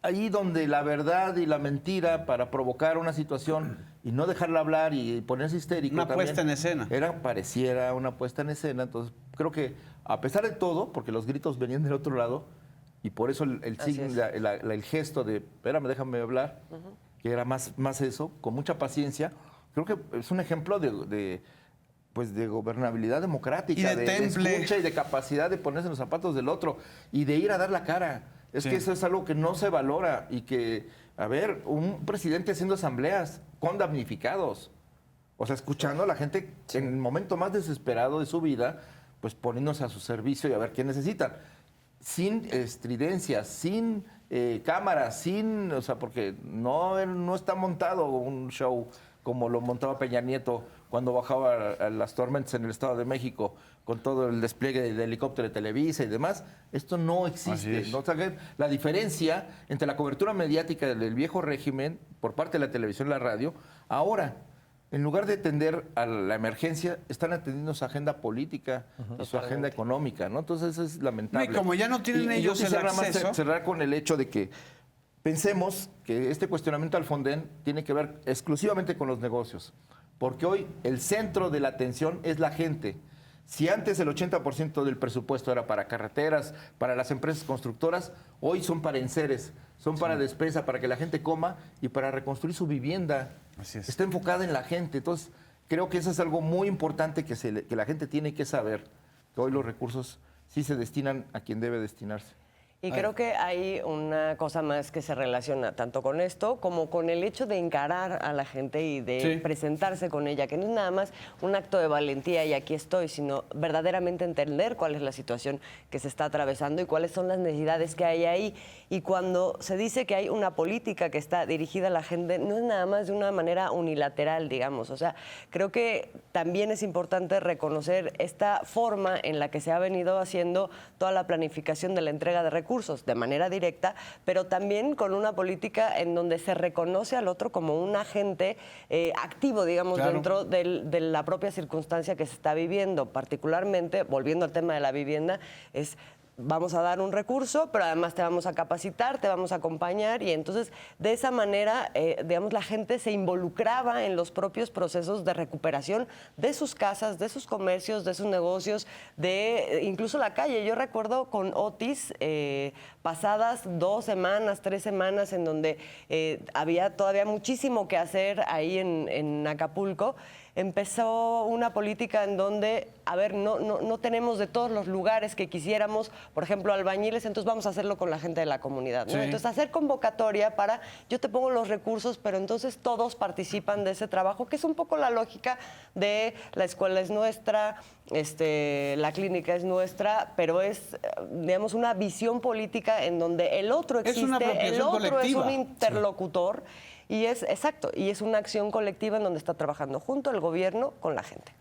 ahí donde la verdad y la mentira para provocar una situación y no dejarla hablar y ponerse histérico Una también, puesta en escena. pareciera una puesta en escena. Entonces, creo que a pesar de todo, porque los gritos venían del otro lado, y por eso el Así signo, es. el gesto de, espérame, déjame hablar, que era más eso, con mucha paciencia, creo que es un ejemplo de gobernabilidad democrática, Y de temple. escucha y de capacidad de ponerse en los zapatos del otro y de ir a dar la cara. Es Sí. que eso es algo que no se valora y que, a ver, un presidente haciendo asambleas con damnificados, o sea, escuchando a la gente en el momento más desesperado de su vida, pues poniéndose a su servicio y a ver qué necesitan. Sin estridencias, sin cámaras, o sea, porque no está montado un show como lo montaba Peña Nieto cuando bajaba a las tormentas en el Estado de México con todo el despliegue del helicóptero de Televisa y demás. Esto no Así existe. es. ¿No? O sea, que la diferencia entre la cobertura mediática del viejo régimen por parte de la televisión y la radio, ahora, en lugar de atender a la emergencia, están atendiendo su agenda política y su agenda económica, ¿no? Entonces eso es lamentable. No, y como ya no tienen yo ellos el quisiera nada más acceso. cerrar con el hecho de que pensemos que este cuestionamiento al Fonden tiene que ver exclusivamente con los negocios, porque hoy el centro de la atención es la gente. Si antes el 80% del presupuesto era para carreteras, para las empresas constructoras, hoy son para enseres, son para despensa, para que la gente coma y para reconstruir su vivienda. Así es. Está enfocada en la gente. Entonces, creo que eso es algo muy importante que la gente tiene que saber, que hoy los recursos sí se destinan a quien debe destinarse. Y creo que hay una cosa más que se relaciona tanto con esto como con el hecho de encarar a la gente y de Sí. presentarse con ella, que no es nada más un acto de valentía y aquí estoy, sino verdaderamente entender cuál es la situación que se está atravesando y cuáles son las necesidades que hay ahí. Y cuando se dice que hay una política que está dirigida a la gente, no es nada más de una manera unilateral, digamos. O sea, creo que también es importante reconocer esta forma en la que se ha venido haciendo toda la planificación de la entrega de recursos de manera directa, pero también con una política en donde se reconoce al otro como un agente activo, digamos, Claro. dentro de la propia circunstancia que se está viviendo. Particularmente, volviendo al tema de la vivienda, es... Vamos a dar un recurso, pero además te vamos a capacitar, te vamos a acompañar y entonces de esa manera, digamos, la gente se involucraba en los propios procesos de recuperación de sus casas, de sus comercios, de sus negocios, de incluso la calle. Yo recuerdo con Otis, pasadas 2 semanas, 3 semanas, en donde había todavía muchísimo que hacer ahí en Acapulco, empezó una política en donde a ver, no tenemos de todos los lugares que quisiéramos, por ejemplo, albañiles, entonces vamos a hacerlo con la gente de la comunidad, ¿no? Sí. Entonces, hacer convocatoria para, yo te pongo los recursos, pero entonces todos participan de ese trabajo, que es un poco la lógica de la escuela es nuestra, la clínica es nuestra, pero es, digamos, una visión política en donde el otro Es una existe, el apropiación otro es colectiva. un interlocutor, y es, exacto, y es una acción colectiva en donde está trabajando junto el gobierno con la gente.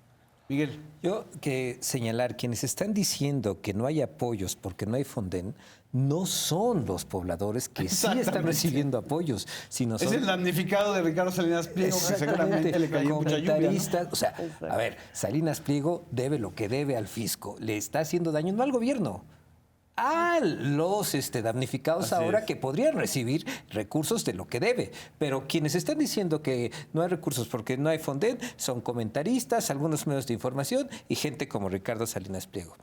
Miguel. Yo que señalar, quienes están diciendo que no hay apoyos porque no hay Fonden, no son los pobladores que sí están Exactamente. recibiendo apoyos, sino Es son el damnificado de Ricardo Salinas Pliego, que seguramente le cayó mucha lluvia, ¿no? comentaristas. O sea, a ver, Salinas Pliego debe lo que debe al fisco. Le está haciendo daño no al gobierno, a los damnificados Así ahora es. que podrían recibir recursos de lo que debe. Pero quienes están diciendo que no hay recursos porque no hay Fonden son comentaristas, algunos medios de información y gente como Ricardo Salinas Pliego.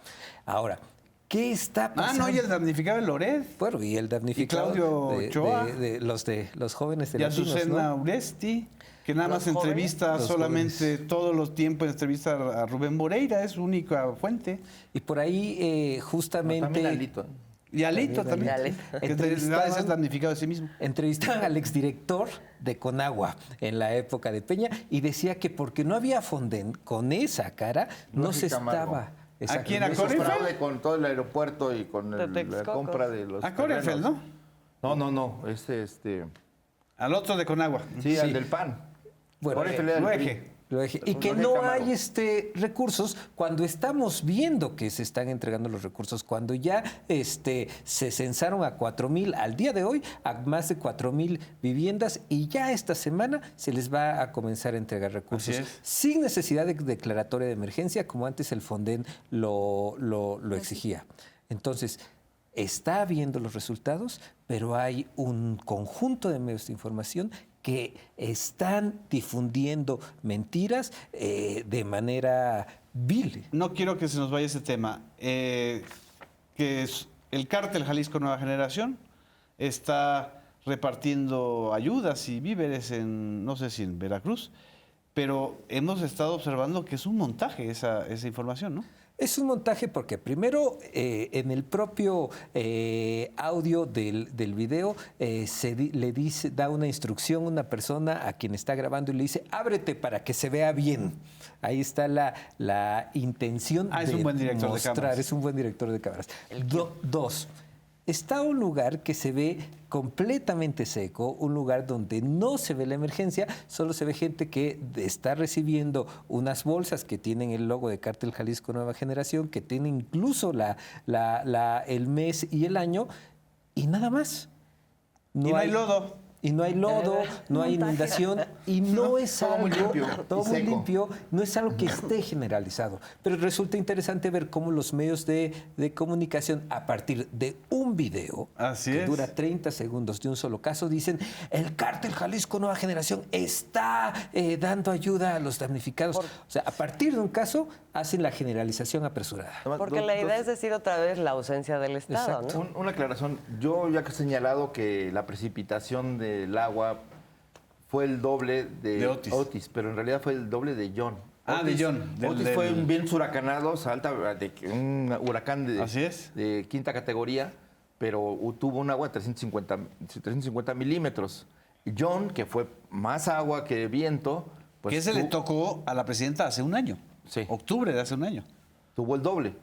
Ahora, ¿qué está pasando? No, y el damnificado es Loret. Bueno, y el damnificado Claudio Ochoa. de los jóvenes de Y latinos, Azucena ¿no? Uresti, que nada Los más entrevista jóvenes. Los solamente todos los tiempos, entrevista a Rubén Moreira, es su única fuente. Y por ahí justamente También Alito. Y Alito también. Alito. Que a veces es damnificado de sí mismo. entrevistaban al exdirector de Conagua en la época de Peña y decía que porque no había Fonden con esa cara no se Camargo. estaba. ¿A quién? ¿A Hizo Corefeld? fraude con todo el aeropuerto y con De la Texcoco. compra de los A Corefeld, terrenos. ¿no? No. Al otro de Conagua. Sí, al del PAN. Bueno, Corefeld era el Luege. PRI. Lo dije. Y que Jorge no Camargo. hay recursos cuando estamos viendo que se están entregando los recursos, cuando ya se censaron a 4,000 al día de hoy, a más de 4,000 viviendas y ya esta semana se les va a comenzar a entregar recursos Así es. sin necesidad de declaratoria de emergencia como antes el Fonden lo exigía. Entonces, está viendo los resultados, pero hay un conjunto de medios de información que están difundiendo mentiras de manera vil. No quiero que se nos vaya ese tema. Que es el cártel Jalisco Nueva Generación está repartiendo ayudas y víveres en, no sé si en Veracruz, pero hemos estado observando que es un montaje esa información, ¿no? Es un montaje porque primero en el propio audio del video da una instrucción a una persona a quien está grabando y le dice, ábrete para que se vea bien. Ahí está la intención Es de un buen director de mostrar. cámaras. Es un buen director de cámaras. Dos, está un lugar que se ve completamente seco, un lugar donde no se ve la emergencia, solo se ve gente que está recibiendo unas bolsas que tienen el logo de Cártel Jalisco Nueva Generación, que tienen incluso el mes y el año, y nada más. Y no hay lodo. Y no hay lodo, no hay inundación y no es todo algo muy limpio todo y muy seco. limpio, no es algo que esté generalizado. Pero resulta interesante ver cómo los medios de comunicación, a partir de un video Así que es. dura 30 segundos de un solo caso, dicen el Cártel Jalisco Nueva Generación está dando ayuda a los damnificados. O sea, a partir de un caso hacen la generalización apresurada. Porque la idea es decir otra vez la ausencia del Estado, Exacto. ¿no? Una aclaración. Yo ya que he señalado que la precipitación del agua fue el doble De Otis. pero en realidad fue el doble de John. De John. Otis fue un vientos huracanados, un huracán Así es. de quinta categoría, pero tuvo un agua de 350 milímetros. John, que fue más agua que viento, pues que ese le tocó a la presidenta hace un año. Sí. Octubre de hace un año. tuvo el doble.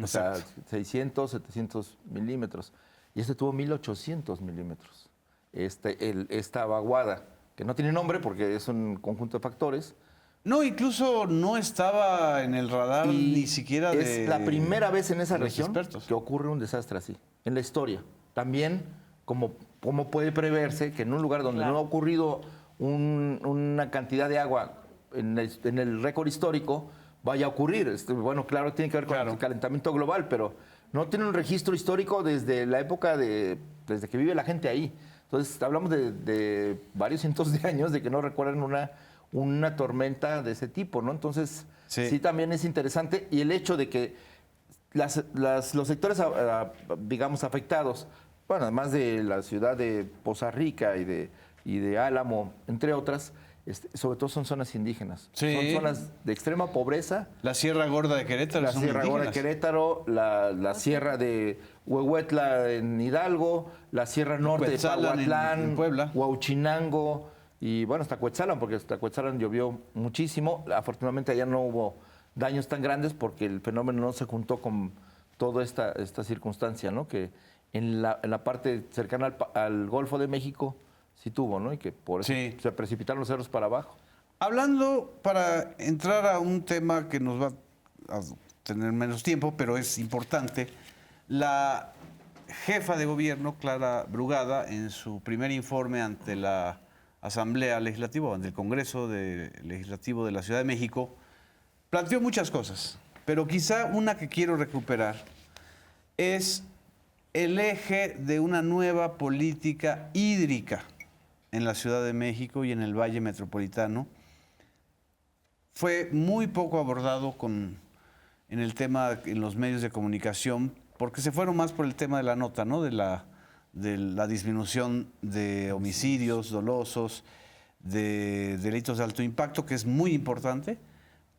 O sea, Exacto. 600, 700 milímetros. Y este tuvo 1800 milímetros. Esta vaguada, que no tiene nombre porque es un conjunto de factores. No, incluso no estaba en el radar Y ni siquiera de. es la primera vez en esa los región expertos. que ocurre un desastre así, en la historia. También, como puede preverse que en un lugar donde Claro. no ha ocurrido una cantidad de agua en el récord histórico, vaya a ocurrir. Bueno, claro, tiene que ver con el calentamiento global, pero no tiene un registro histórico desde la época desde que vive la gente ahí. Entonces, hablamos de varios cientos de años de que no recuerdan una tormenta de ese tipo, ¿no? Entonces, sí también es interesante. Y el hecho de que los sectores, digamos, afectados, bueno, además de la ciudad de Poza Rica y de Álamo, entre otras, sobre todo son zonas indígenas. Sí. Son zonas de extrema pobreza. La Sierra Gorda de Querétaro. La son Sierra Gorda de indígenas. Querétaro, la Sierra de Huehuetla en Hidalgo, la Sierra Norte de Cuetzalan Pahuatlán, en Puebla. Huauchinango y bueno, hasta Cuetzalan, porque hasta Cuetzalan llovió muchísimo. Afortunadamente allá no hubo daños tan grandes porque el fenómeno no se juntó con toda esta circunstancia, ¿no? Que en la parte cercana al Golfo de México sí tuvo, ¿no? Y que por eso Sí. se precipitaron los cerros para abajo. Hablando, para entrar a un tema que nos va a tener menos tiempo, pero es importante, la jefa de gobierno, Clara Brugada, en su primer informe ante la Asamblea Legislativa, ante el Congreso Legislativo de la Ciudad de México, planteó muchas cosas, pero quizá una que quiero recuperar es el eje de una nueva política hídrica en la Ciudad de México y en el Valle Metropolitano. Fue muy poco abordado en el tema, en los medios de comunicación, porque se fueron más por el tema de la nota, ¿no? De la disminución de homicidios dolosos, de delitos de alto impacto, que es muy importante,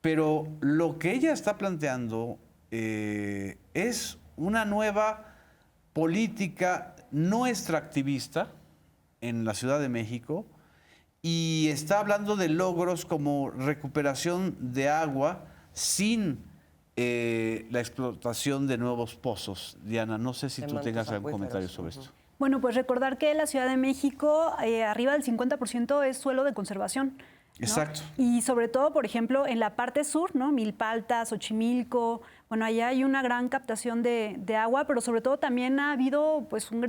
pero lo que ella está planteando es una nueva política no extractivista en la Ciudad de México, y está hablando de logros como recuperación de agua sin la explotación de nuevos pozos. Diana, no sé si De Pues tú tengas mantos algún comentario acuíferos. sobre esto. Bueno, pues recordar que la Ciudad de México, arriba del 50% es suelo de conservación, ¿no? Exacto. Y sobre todo, por ejemplo, en la parte sur, ¿no? Milpalta, Xochimilco, bueno, allá hay una gran captación de agua, pero sobre todo también ha habido pues una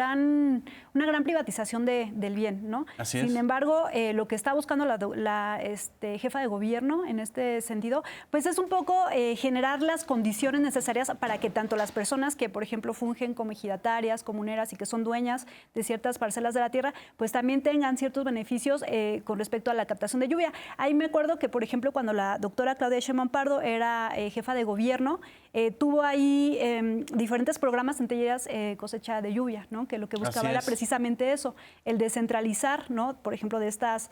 gran privatización del bien, ¿no? Así es. Sin embargo, lo que está buscando la jefa de gobierno en este sentido, pues es un poco generar las condiciones necesarias para que tanto las personas que, por ejemplo, fungen como ejidatarias, comuneras y que son dueñas de ciertas parcelas de la tierra, pues también tengan ciertos beneficios con respecto a la captación de lluvia. Ahí me acuerdo que, por ejemplo, cuando la doctora Claudia Sheinbaum Pardo era jefa de gobierno, tuvo ahí diferentes programas, entre ellas cosecha de lluvia, ¿no? Que lo que buscaba Así era es. precisamente eso, el descentralizar, ¿no? Por ejemplo, de estas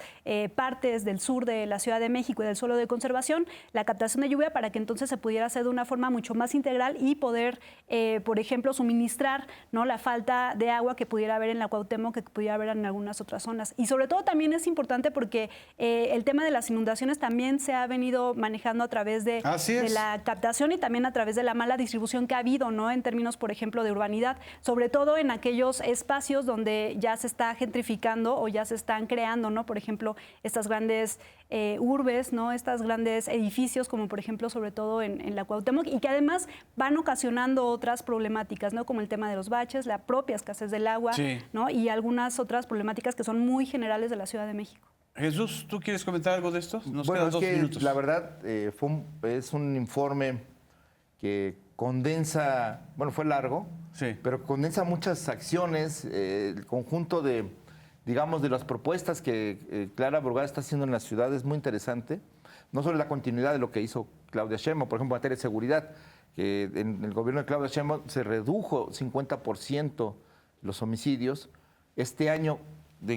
partes del sur de la Ciudad de México y del suelo de conservación, la captación de lluvia para que entonces se pudiera hacer de una forma mucho más integral y poder, por ejemplo, suministrar, ¿no? La falta de agua que pudiera haber en la Cuauhtémoc, que pudiera haber en algunas otras zonas. Y sobre todo también es importante porque el tema de las inundaciones también se ha venido manejando a través de la captación y también a través de la mala distribución que ha habido, ¿no? En términos, por ejemplo, de urbanidad, sobre todo en aquellos espacios donde ya se está gentrificando o ya se están creando, ¿no? Por ejemplo, estas grandes urbes, ¿no? Estos grandes edificios, como por ejemplo, sobre todo en la Cuauhtémoc, y que además van ocasionando otras problemáticas, ¿no? Como el tema de los baches, la propia escasez del agua, Sí. ¿no? Y algunas otras problemáticas que son muy generales de la Ciudad de México. Jesús, ¿tú quieres comentar algo de esto? Nos Bueno, quedan es 2 que minutos. la verdad es un informe que condensa, bueno, fue largo, Sí. pero condensa muchas acciones, el conjunto de, digamos, de las propuestas que Clara Brugada está haciendo en la ciudad es muy interesante. No solo la continuidad de lo que hizo Claudia Sheinbaum, por ejemplo, en materia de seguridad, que en el gobierno de Claudia Sheinbaum se redujo 50% los homicidios. Este año,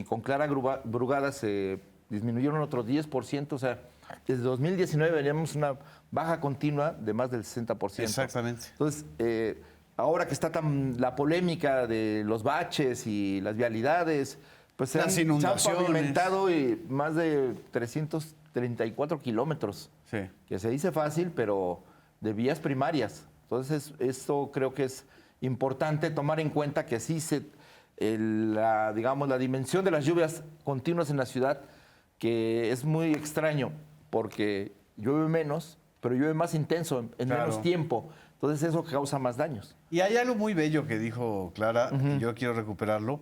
con Clara Brugada, se disminuyeron otros 10%, o sea, desde 2019 veníamos una baja continua de más del 60%. Exactamente. Entonces, ahora que está la polémica de los baches y las vialidades, pues Las se han inundaciones. pavimentado más de 334 kilómetros, Sí. que se dice fácil, pero de vías primarias. Entonces, esto creo que es importante tomar en cuenta que sí digamos, la dimensión de las lluvias continuas en la ciudad, que es muy extraño, porque llueve menos, pero llueve más intenso, en Claro. menos tiempo. Entonces eso causa más daños. Y hay algo muy bello que dijo Clara, y yo quiero recuperarlo.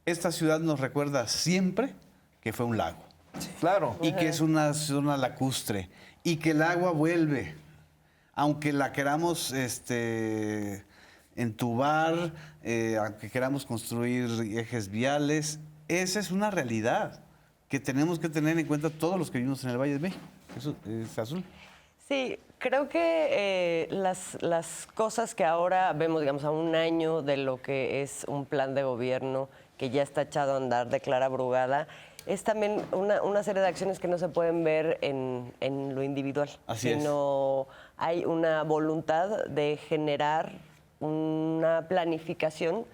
Esta ciudad nos recuerda siempre que fue un lago Claro. y que es una zona lacustre y que el agua vuelve, aunque la queramos entubar, aunque queramos construir ejes viales, esa es una realidad que tenemos que tener en cuenta todos los que vivimos en el Valle de México. Eso es Azul. Sí, creo que las cosas que ahora vemos, digamos, a un año de lo que es un plan de gobierno que ya está echado a andar de Clara Brugada, es también una serie de acciones que no se pueden ver en lo individual, Así es. sino hay una voluntad de generar una planificación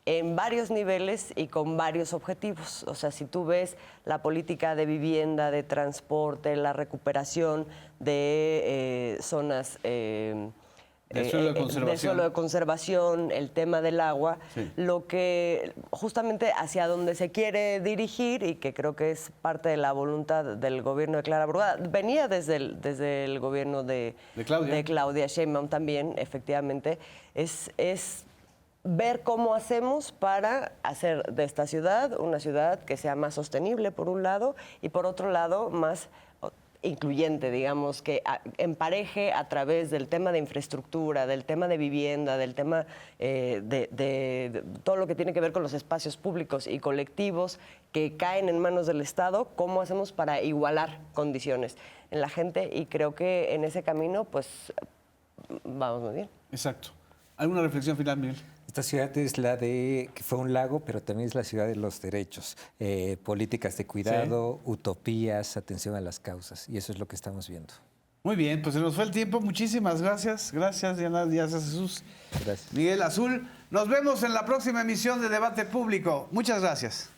en varios niveles y con varios objetivos. O sea, si tú ves la política de vivienda, de transporte, la recuperación de zonas Del suelo de conservación. del suelo de conservación, el tema del agua, Sí. lo que justamente hacia donde se quiere dirigir y que creo que es parte de la voluntad del gobierno de Clara Brugada, venía desde el gobierno de Claudia Sheinbaum también, efectivamente, es ver cómo hacemos para hacer de esta ciudad una ciudad que sea más sostenible, por un lado, y por otro lado, más incluyente, digamos, que empareje a través del tema de infraestructura, del tema de vivienda, del tema de todo lo que tiene que ver con los espacios públicos y colectivos que caen en manos del Estado, cómo hacemos para igualar condiciones en la gente, y creo que en ese camino, pues, vamos muy bien. Exacto. ¿Alguna reflexión final, Miguel? Esta ciudad es la de, que fue un lago, pero también es la ciudad de los derechos, políticas de cuidado, utopías, atención a las causas, y eso es lo que estamos viendo. Muy bien, pues se nos fue el tiempo. Muchísimas gracias. Gracias, Diana. Gracias, Jesús. Gracias. Miguel Azul. Nos vemos en la próxima emisión de Debate Público. Muchas gracias.